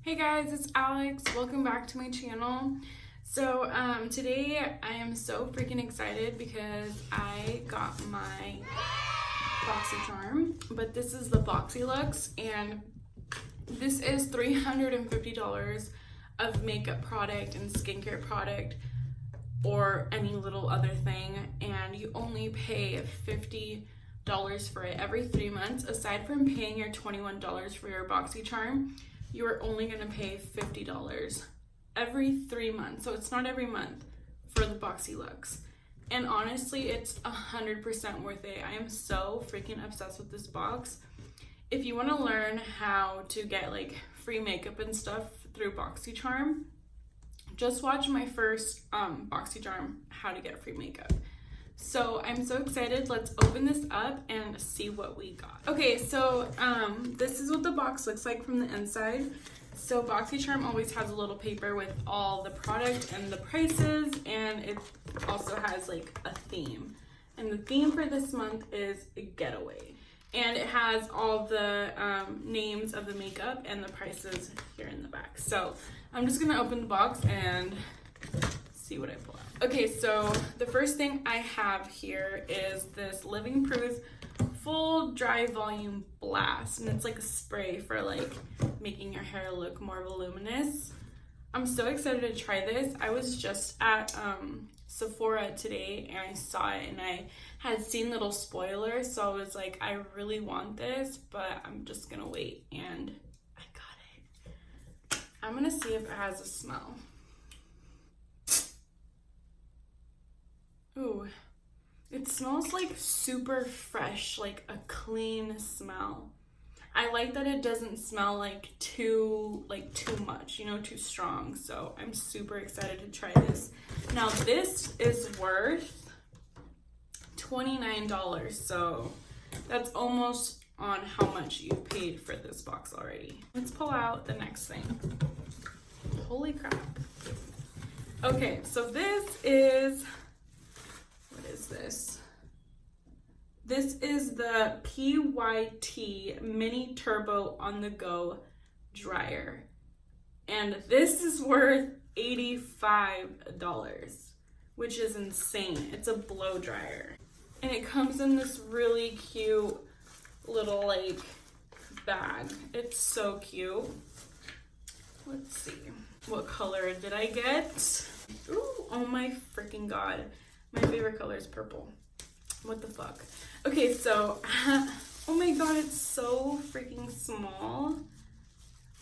Hey guys, it's Alex. Welcome back to my channel. So today I am so freaking excited because I got my Boxycharm, but this is the Boxyluxe, and this is $350 of makeup product and skincare product or any little other thing, and you only pay $50 for it every 3 months. Aside from paying your $21 for your Boxycharm, you are only going to pay $50 every 3 months. So it's not every month for the Boxyluxe. And honestly, it's 100% worth it. I am so freaking obsessed with this box. If you want to learn how to get like free makeup and stuff through Boxycharm, just watch my first Boxycharm how to get free makeup. So I'm so excited. Let's open this up and see what we got. Okay, so this is what the box looks like from the inside. So Boxycharm always has a little paper with all the product and the prices, and it also has like a theme. And the theme for this month is Getaway. And it has all the names of the makeup and the prices here in the back. So I'm just gonna open the box and see what I pull out. Okay, so the first thing I have here is this Living Proof Full Dry Volume Blast, and it's like a spray for like making your hair look more voluminous. I'm so excited to try this. I was just at Sephora today and I saw it, and I had seen little spoilers, so I was like, I really want this, but I'm just gonna wait, and I got it. I'm gonna see if it has a smell. Ooh, it smells like super fresh, like a clean smell. I like that it doesn't smell like too much, you know, too strong. So I'm super excited to try this. Now this is worth $29, so that's almost on how much you've paid for this box already. Let's pull out the next thing. Holy crap. Okay, so this is, this? This is the PYT Mini Turbo On The Go Dryer. And this is worth $85, which is insane. It's a blow dryer. And it comes in this really cute little like bag. It's so cute. Let's see. What color did I get? Ooh, oh my freaking god. My favorite color is purple. What the fuck? Okay, so, oh my god, it's so freaking small.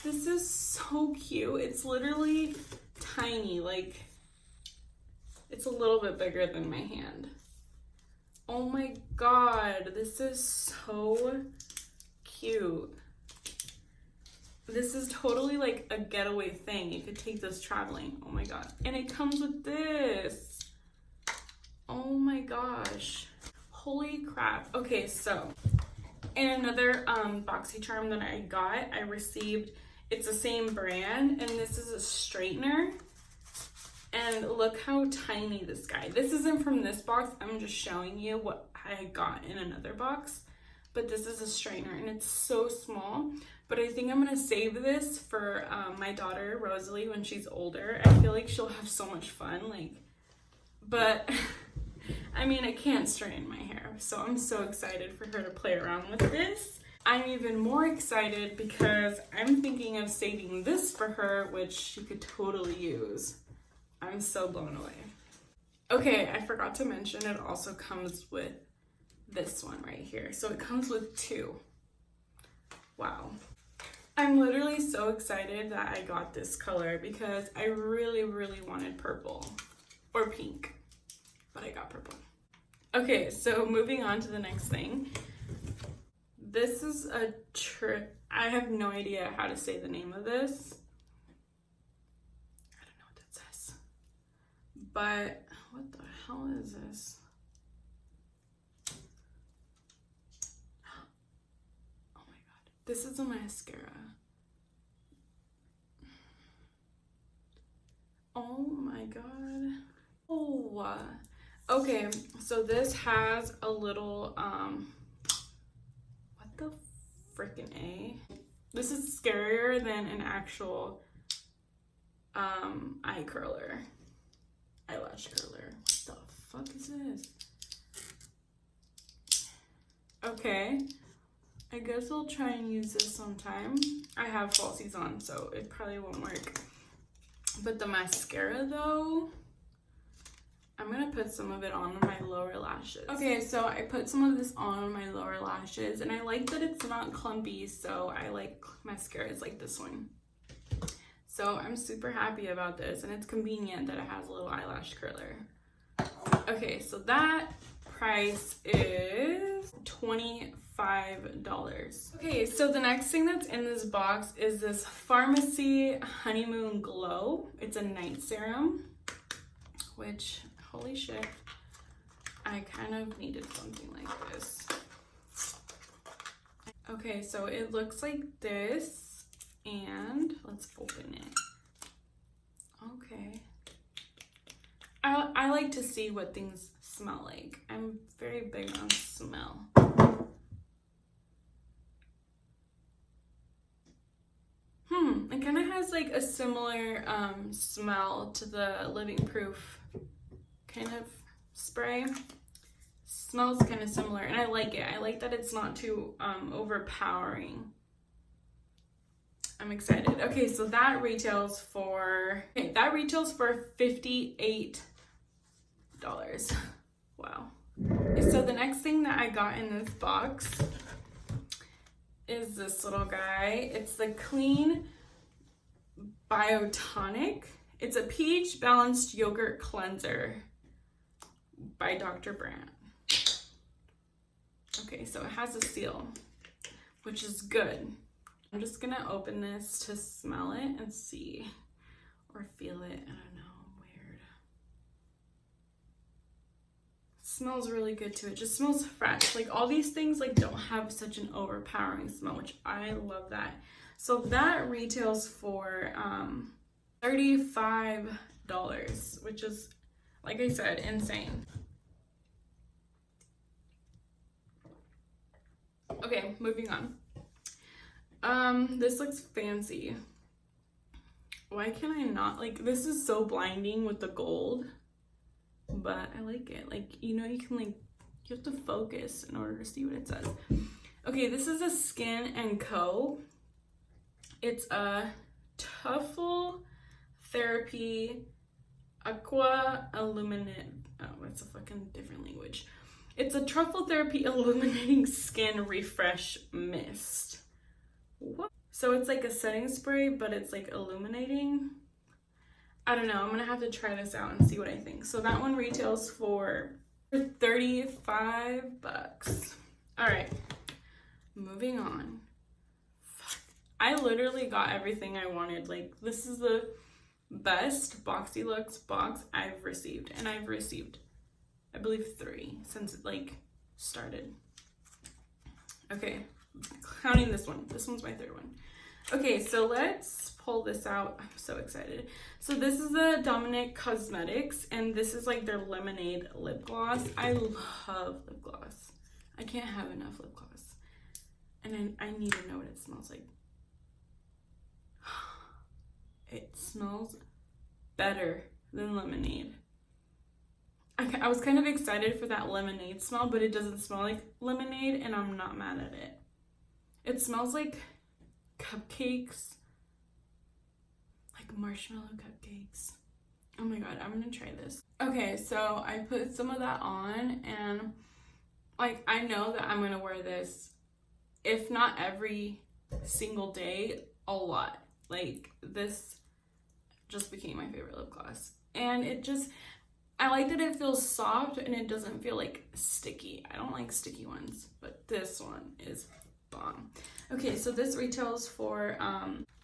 This is so cute. It's literally tiny, like, it's a little bit bigger than my hand. Oh my god, this is so cute. This is totally like a getaway thing. You could take this traveling. Oh my god. And it comes with this. Oh my gosh. Holy crap. Okay, so in another Boxycharm that I got, I received, it's the same brand, and this is a straightener. And look how tiny this guy. This isn't from this box. I'm just showing you what I got in another box. But this is a straightener, and it's so small. But I think I'm gonna save this for my daughter, Rosalie, when she's older. I feel like she'll have so much fun, like, but I mean, I can't straighten my hair, so I'm so excited for her to play around with this. I'm even more excited because I'm thinking of saving this for her, which she could totally use. I'm so blown away. Okay, I forgot to mention it also comes with this one right here. So it comes with two. Wow. I'm literally so excited that I got this color because I really, really wanted purple or pink, but I got purple. Okay, so moving on to the next thing. This is a I have no idea how to say the name of this. I don't know what that says. But what the hell is this? Oh my god. This is a mascara. Oh my god. Oh. Okay, so this has a little what the freaking A? This is scarier than an actual eye curler. Eyelash curler. What the fuck is this? Okay. I guess I'll try and use this sometime. I have falsies on, so it probably won't work. But the mascara though, I'm gonna put some of it on my lower lashes. Okay, so I put some of this on my lower lashes, and I like that it's not clumpy, so I like mascaras like this one. So I'm super happy about this, and it's convenient that it has a little eyelash curler. Okay, so that price is $25. Okay, so the next thing that's in this box is this Pharmacy Honeymoon Glow. It's a night serum, which, holy shit, I kind of needed something like this. Okay, so it looks like this. And let's open it. Okay. I like to see what things smell like. I'm very big on smell. It kind of has like a similar smell to the Living Proof kind of spray. Smells kind of similar, and I like it. I like that it's not too overpowering. I'm excited. Okay, so that retails for $58. Wow. So the next thing that I got in this box is this little guy. It's the Clean Biotonic. It's a pH balanced yogurt cleanser by Dr. Brandt. Okay, so it has a seal, which is good. I'm just gonna open this to smell it and see, or feel it. I don't know, weird. It smells really good too. It just smells fresh. Like all these things like don't have such an overpowering smell, which I love that. So that retails for $35, which is, like I said, insane. Okay, moving on. This looks fancy. Why can I not, like, this is so blinding with the gold, but I like it. Like, you know, you can, like, you have to focus in order to see what it says. Okay, this is a Skin & Co. It's a Truffle Therapy Aqua Illuminate. Oh, it's a fucking different language. It's a Truffle Therapy Illuminating Skin Refresh Mist. What? So it's like a setting spray, but it's like illuminating. I don't know. I'm gonna have to try this out and see what I think. So that one retails for $35. All right, moving on. Fuck. I literally got everything I wanted. Like, this is the best Boxyluxe box I've received, and I've received, I believe, 3 since it like started. Okay, counting this one. This one's my 3rd one. Okay, so let's pull this out. I'm so excited. So this is the Dominic Cosmetics, and this is like their Lemonade lip gloss. I love lip gloss. I can't have enough lip gloss. And I need to know what it smells like. It smells better than lemonade. I was kind of excited for that lemonade smell, but it doesn't smell like lemonade, and I'm not mad at it. It smells like cupcakes, like marshmallow cupcakes. Oh my god, I'm gonna try this. Okay, so I put some of that on, and like I know that I'm gonna wear this, if not every single day, a lot. Like, this just became my favorite lip gloss, and it just, I like that it feels soft and it doesn't feel like sticky. I don't like sticky ones, but this one is bomb. Okay, so this retails for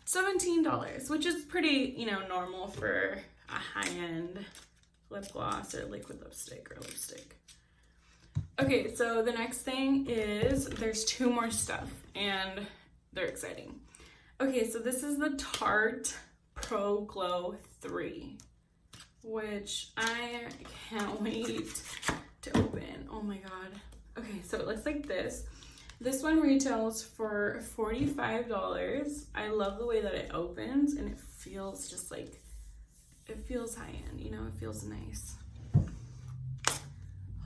$17, which is pretty, you know, normal for a high-end lip gloss or liquid lipstick or lipstick. Okay, so the next thing is, there's 2 more stuff, and they're exciting. Okay, so this is the Tarte Pro Glow 3, which I can't wait to open. Oh my god. Okay, so it looks like this. This one retails for $45. I love the way that it opens, and it feels just like, it feels high-end, you know, it feels nice.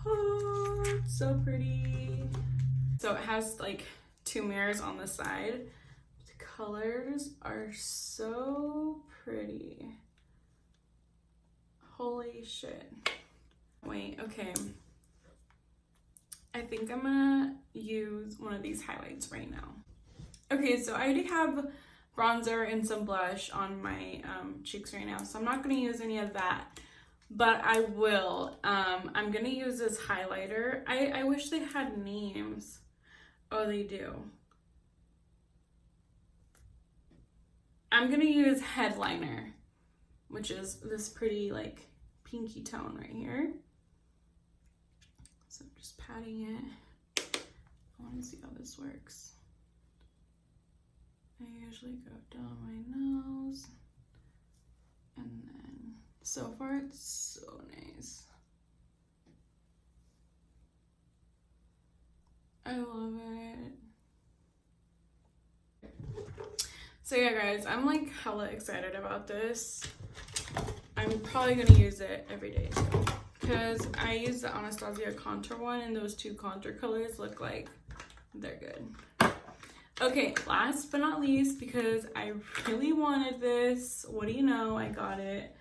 Oh, it's so pretty. So it has like 2 mirrors on the side. The colors are so pretty. Holy shit. Wait, okay. I think I'm gonna use one of these highlights right now. Okay, so I already have bronzer and some blush on my cheeks right now, so I'm not gonna use any of that, but I will. I'm gonna use this highlighter. I wish they had names. Oh, they do. I'm gonna use Headliner, which is this pretty like pinky tone right here. So I'm just patting it. I want to see how this works. I usually go down my nose, and then so far it's so nice. I love it. So yeah, guys, I'm like hella excited about this. I'm probably gonna use it every day too, because I use the Anastasia contour one, and those 2 contour colors look like they're good. Okay, last but not least, because I really wanted this, what do you know, I got it.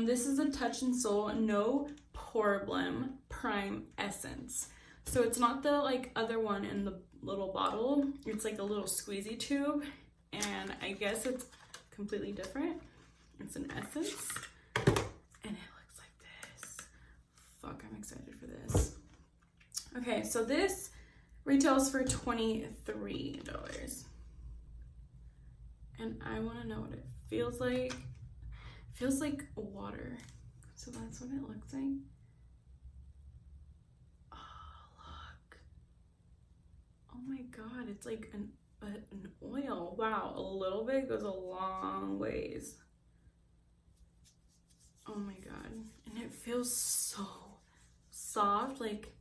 This is a Touch in Sol No Problem Prime Essence. So it's not the like other one in the little bottle. It's like a little squeezy tube, and I guess it's completely different. It's an essence, and it looks like this. Fuck, I'm excited for this. Okay, so this retails for $23, and I want to know what it feels like. It feels like water, so that's what it looks like. Oh my god, it's like an oil. Wow, a little bit goes a long ways. Oh my god, and it feels so soft. Like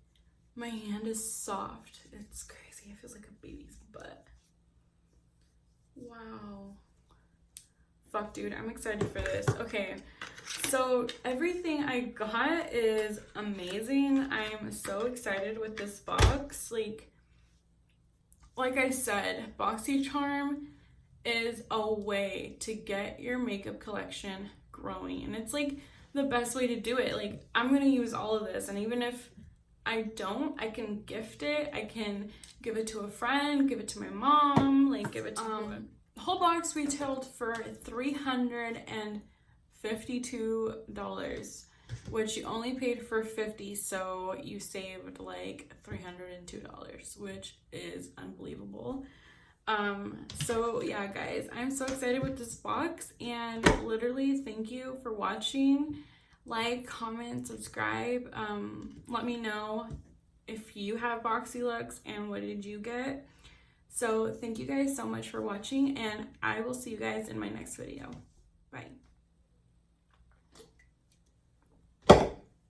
my hand is soft. It's crazy. It feels like a baby's butt. Wow. Fuck, dude, I'm excited for this. Okay, so everything I got is amazing. I'm so excited with this box. Like I said, Boxycharm is a way to get your makeup collection growing, and it's like the best way to do it. Like, I'm gonna use all of this, and even if I don't, I can gift it. I can give it to a friend, give it to my mom, like give it to the whole box retailed for $352, which you only paid for $50, so you saved like $302, which is unbelievable. So yeah, guys, I'm so excited with this box, and literally thank you for watching. Like, comment, subscribe. Let me know if you have Boxyluxe and what did you get. So thank you guys so much for watching, and I will see you guys in my next video. Bye.